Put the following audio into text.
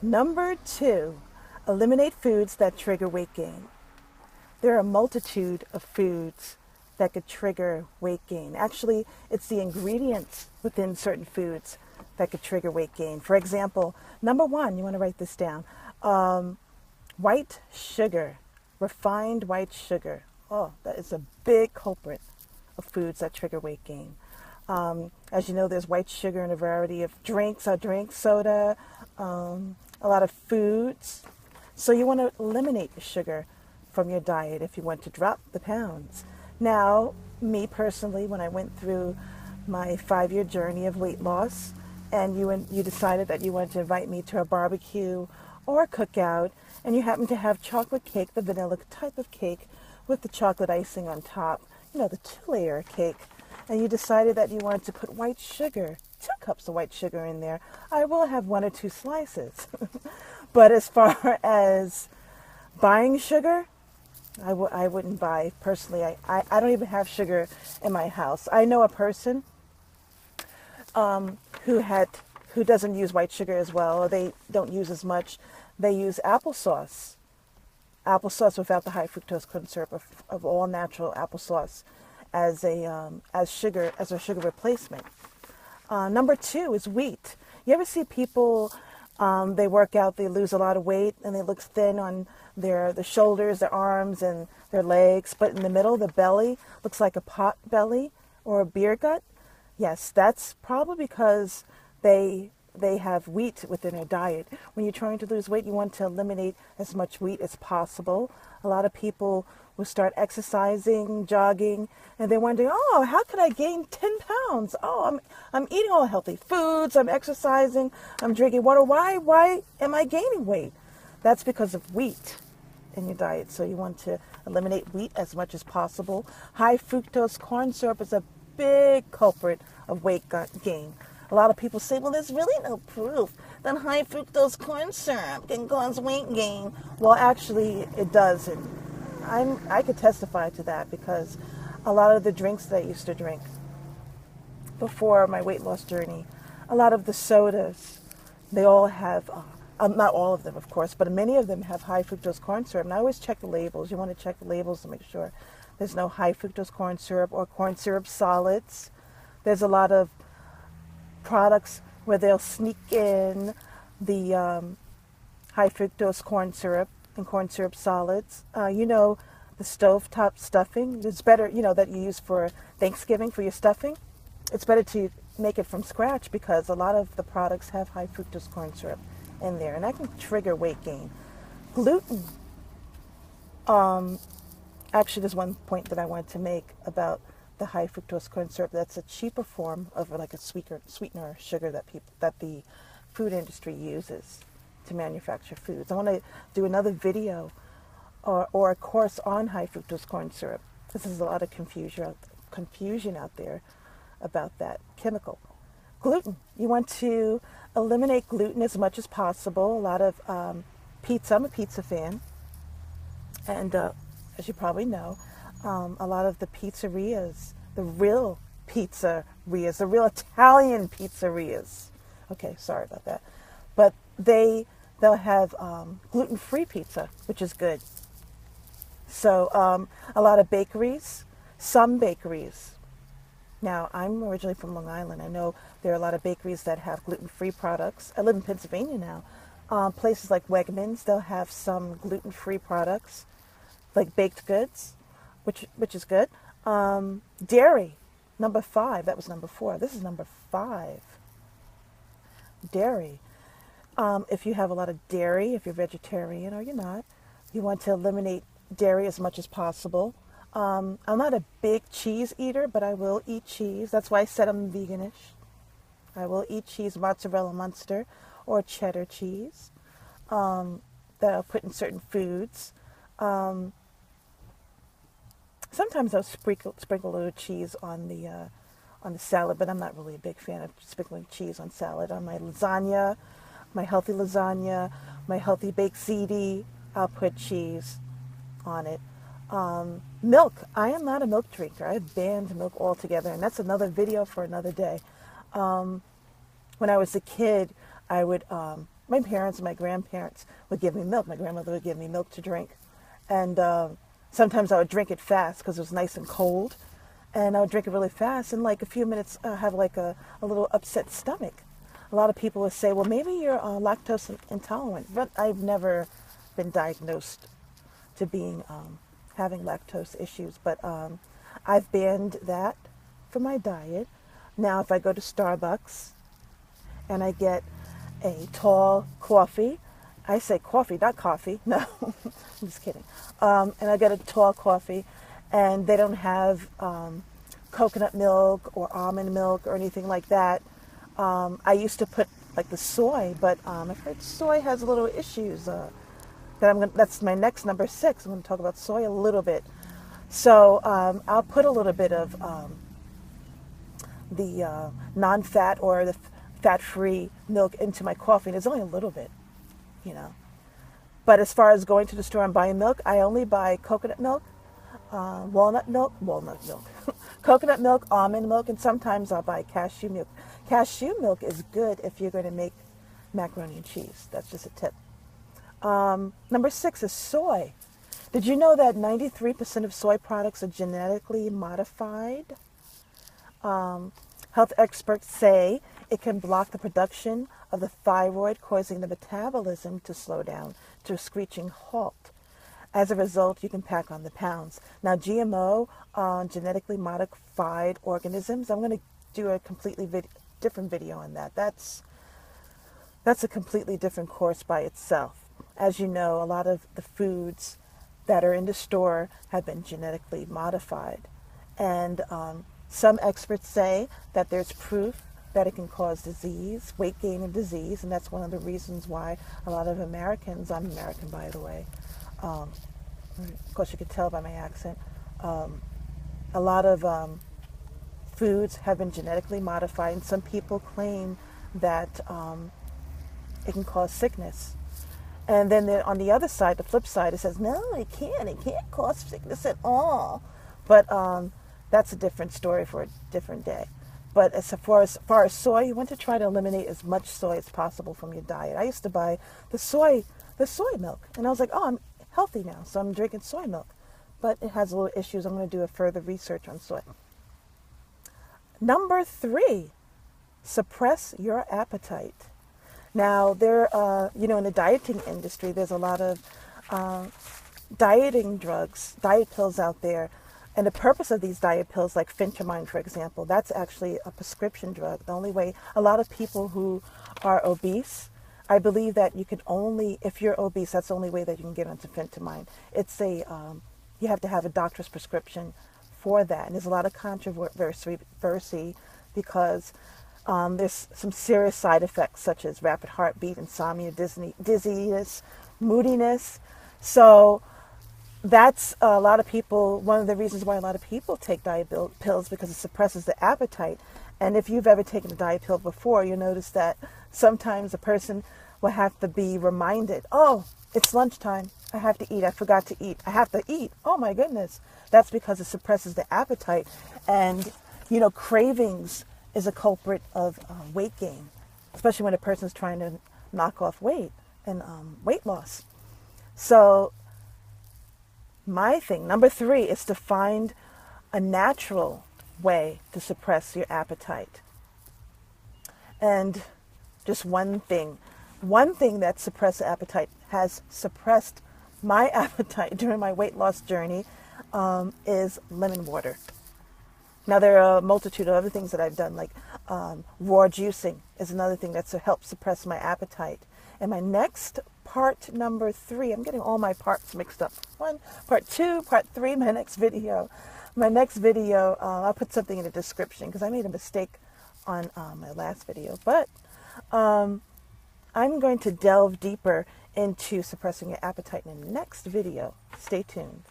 Number 2, eliminate foods that trigger weight gain. There are a multitude of foods that could trigger weight gain. Actually, it's the ingredients within certain foods that could trigger weight gain. For example, number 1, you want to write this down. White sugar, refined white sugar. Oh, that is a big culprit of foods that trigger weight gain. As you know, there's white sugar in a variety of drinks, soda, a lot of foods. So you want to eliminate the sugar from your diet if you want to drop the pounds. Now, me personally, when I went through my 5-year journey of weight loss, and you decided that you wanted to invite me to a barbecue or a cookout, and you happened to have chocolate cake, the vanilla type of cake, with the chocolate icing on top, the 2-layer cake, and you decided that you wanted to put white sugar, 2 cups of white sugar in there, I will have 1 or 2 slices. But as far as buying sugar, I wouldn't buy. Personally, I don't even have sugar in my house. I know a person who doesn't use white sugar as well, or they don't use as much. They use applesauce without the high fructose corn syrup of all natural applesauce as a sugar replacement. Number 2 is wheat. You ever see people? They work out, they lose a lot of weight, and they look thin on the shoulders, their arms, and their legs. But in the middle, the belly looks like a pot belly or a beer gut. Yes, that's probably because they have wheat within their diet. When you're trying to lose weight, you want to eliminate as much wheat as possible. A lot of people will start exercising, jogging, and they're wondering, oh, how could I gain 10 pounds? Oh, I'm eating all healthy foods, I'm exercising, I'm drinking water. Why am I gaining weight? That's because of wheat in your diet. So you want to eliminate wheat as much as possible. High fructose corn syrup is a big culprit of weight gain. A lot of people say, well, there's really no proof that high fructose corn syrup can cause weight gain. Well, actually, it does. And I could testify to that because a lot of the drinks that I used to drink before my weight loss journey, a lot of the sodas, they all have, not all of them, of course, but many of them have high fructose corn syrup. And I always check the labels. You want to check the labels to make sure there's no high fructose corn syrup or corn syrup solids. There's a lot of products where they'll sneak in the high fructose corn syrup and corn syrup solids. The stovetop stuffing. It's better, that you use for Thanksgiving for your stuffing. It's better to make it from scratch because a lot of the products have high fructose corn syrup in there, and that can trigger weight gain. Gluten. Actually, there's one point that I wanted to make about the high fructose corn syrup. That's a cheaper form of like a sweetener sugar that the food industry uses to manufacture foods. I want to do another video or a course on high fructose corn syrup. This is a lot of confusion out there about that chemical. Gluten. You want to eliminate gluten as much as possible. A lot of pizza. I'm a pizza fan, and as you probably know, a lot of the pizzerias, the real pizzerias, the real Italian pizzerias. Okay, sorry about that, but they'll have gluten-free pizza, which is good. So a lot of bakeries, some bakeries. Now, I'm originally from Long Island. I know there are a lot of bakeries that have gluten-free products. I live in Pennsylvania now. Places like Wegmans, they'll have some gluten-free products, like baked goods, which is good. Dairy, number 5. That was number 4. This is number 5. Dairy. If you have a lot of dairy, if you're vegetarian or you're not, you want to eliminate dairy as much as possible. I'm not a big cheese eater, but I will eat cheese. That's why I said I'm veganish. I will eat cheese, mozzarella Munster, or cheddar cheese that I'll put in certain foods. Sometimes I'll sprinkle a little cheese on the salad, but I'm not really a big fan of sprinkling cheese on salad. On my lasagna, my healthy lasagna, my healthy baked ziti, I'll put cheese on it. Milk. I am not a milk drinker. I've banned milk altogether, and that's another video for another day. When I was a kid, I would, my parents and my grandparents would give me milk. My grandmother would give me milk to drink. And sometimes I would drink it fast because it was nice and cold. And I would drink it really fast. And like a few minutes, have like a little upset stomach. A lot of people would say, well, maybe you're lactose intolerant. But I've never been diagnosed to being having lactose issues. But I've banned that from my diet. Now, if I go to Starbucks and I get a tall coffee, I say coffee, not coffee. No, I'm just kidding. And I get a tall coffee, and they don't have coconut milk or almond milk or anything like that. I used to put like the soy, but I've heard soy has a little issues. That's my next number 6. I'm going to talk about soy a little bit. So I'll put a little bit of the non-fat or the fat-free milk into my coffee. And it's only a little bit, you know. But as far as going to the store and buying milk, I only buy coconut milk, walnut milk, coconut milk, almond milk, and sometimes I'll buy cashew milk. Cashew milk is good if you're going to make macaroni and cheese. That's just a tip. Number 6 is soy. Did you know that 93% of soy products are genetically modified? Health experts say it can block the production of the thyroid, causing the metabolism to slow down to a screeching halt. As a result, you can pack on the pounds. Now, GMO, genetically modified organisms, I'm going to do a completely different video on that. That's a completely different course by itself. As you know, a lot of the foods that are in the store have been genetically modified. And some experts say that there's proof that it can cause disease, weight gain and disease, and that's one of the reasons why a lot of Americans, I'm American by the way, of course you could tell by my accent, a lot of foods have been genetically modified, and some people claim that it can cause sickness. And then on the other side, the flip side, it says, no, it can't cause sickness at all. But that's a different story for a different day. But as far as soy, you want to try to eliminate as much soy as possible from your diet. I used to buy the soy milk, and I was like, oh, I'm healthy now, so I'm drinking soy milk. But it has little issues. I'm going to do a further research on soy. Number 3, suppress your appetite. Now, in the dieting industry, there's a lot of dieting drugs, diet pills out there. And the purpose of these diet pills, like Phentermine, for example, that's actually a prescription drug. The only way, a lot of people who are obese, I believe that you can only, if you're obese, that's the only way that you can get onto Phentermine. It's you have to have a doctor's prescription for that. And there's a lot of controversy because there's some serious side effects such as rapid heartbeat, insomnia, dizziness, moodiness. So that's a lot of people, one of the reasons why a lot of people take diet pills, because it suppresses the appetite. And if you've ever taken a diet pill before, you'll notice that sometimes a person will have to be reminded, oh, it's lunchtime. I have to eat. I forgot to eat. I have to eat. Oh my goodness. That's because it suppresses the appetite. And, cravings is a culprit of weight gain, especially when a person's trying to knock off weight and weight loss. So my thing, number 3, is to find a natural way to suppress your appetite. And just one thing that suppresses appetite, has suppressed my appetite during my weight loss journey, is lemon water. Now, there are a multitude of other things that I've done, like raw juicing is another thing that's helped suppress my appetite. And my next part, number 3, I'm getting all my parts mixed up. Part 2, part 3, my next video. My next video, I'll put something in the description because I made a mistake on my last video. But I'm going to delve deeper into suppressing your appetite in the next video. Stay tuned.